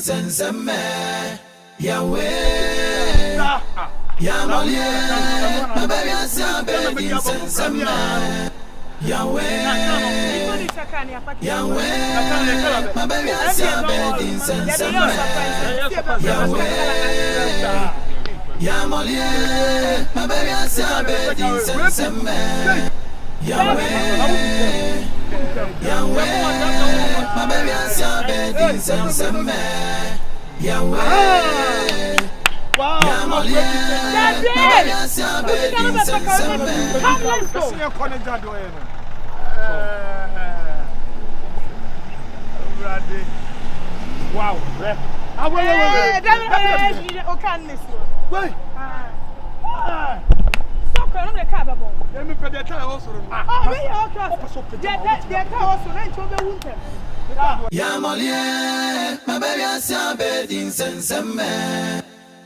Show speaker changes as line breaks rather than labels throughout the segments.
senseme Yahweh Yamolie my baby asabe senseme Yahweh Yahweh my baby asabe senseme Yahweh Yamolie my baby asabe senseme Yahweh Yahweh my baby asabe senseme Yahweh Yamolie my baby asabe senseme
Wow. Let me put the tire also.
Yamolie my baby asabe senseme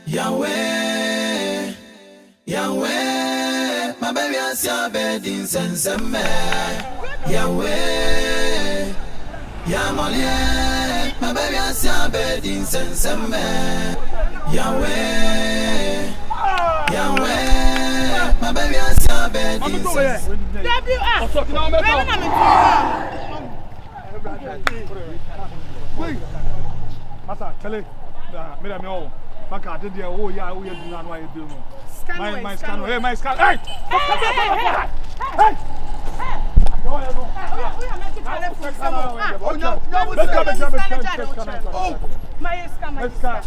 Yahweh Yahweh my baby asabe senseme Yahweh Yamolie my baby asabe senseme Yahweh Yahweh my baby asabe senseme
Wait, Masa, tell it. Me all. Faka did the oh yeah, we do not know you do. My scan. Hey, my scan. Hey! Hey!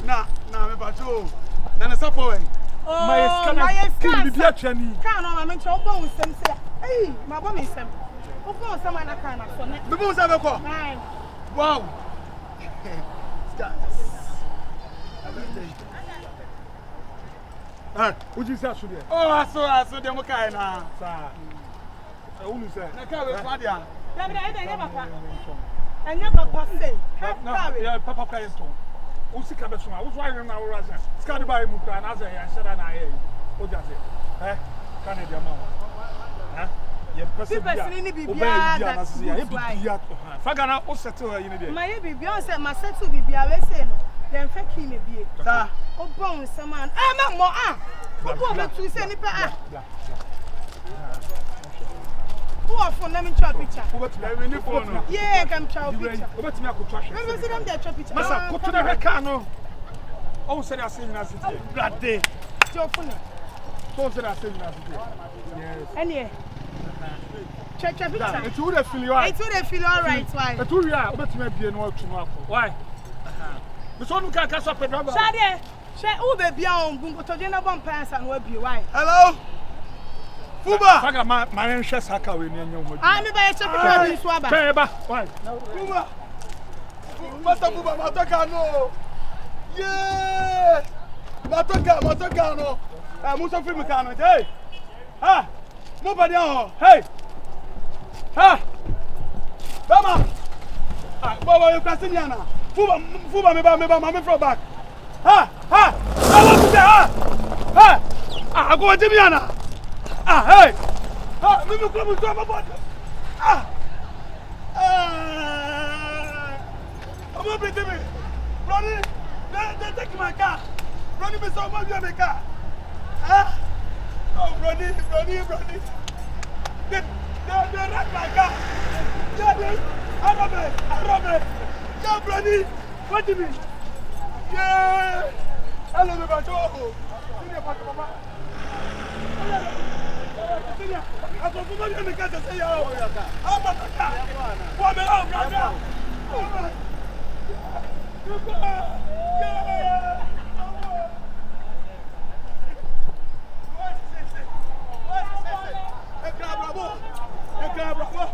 Nah, me bato. Na na safo en. My scan. Can be chani.
Can no me ncho bo nsem se. Hey, ma bo me nsem. O bo nsem na kan na so ne.
Me bo nsem ko. Wow. Ah, what you say today? Oh, I saw them okay na. Sir. Who say? Na ka we fa dia.
Na be na enya papa. Enya papa say.
Yeah, papa pay to. Who see ka be so. Who so ayi na wo raza. Ska di buy mu kra na say ya shada na ayi. O ja say. Can e dia ma. Ye person
ni bibia da si ya
bibia to. Faga na o settle ayi ni dia.
Ma ye bibia o say ma settle bibia we say no. Dem fe ki me bie.
Ta.
O bon saman. Ma mo O bo be tu say ni pa Who are for let me try picture? Yeah, can try picture.
Let me akotwa hwe.
Let me see them there try picture.
Masa koto na hweka no. O say that same na city. Brade.
Your phone.
So say that same na city. Yes.
Any check picture.
It would feel you right.
It would feel all right. Why?
It would ya obetime bie no atu no akọ. Why? Me so no ka ka so pedro.
Shade. She u be bia on gungo to je na bon pants and we bie why?
Hello. Fuba. Faga ma nhwe saka we ni anya ho.
Me ba ye check picture bi so aba.
Peba. Why? Fuba. Mata Fuba matoka no. Yeah. Matoka no. Muso film ka no. Hey. Ha. Mo ba dia. Hey. Ha. Tama. Baba you can see na. Fuba me ba me from back. Ha. I want to say ha. I go to Miana. Hey. Me come to my body. I'm going to me. Ronnie, they take my car. Ronnie, me so much my car. Oh, Ronnie. They wreck my car. I rob it. Yeah, Ronnie. What do you mean? Yeah. Hello, me bato. Senior papa. Senior. I go to me casa say yo. I'm a car. What me out, brother? Yeah. Bravo.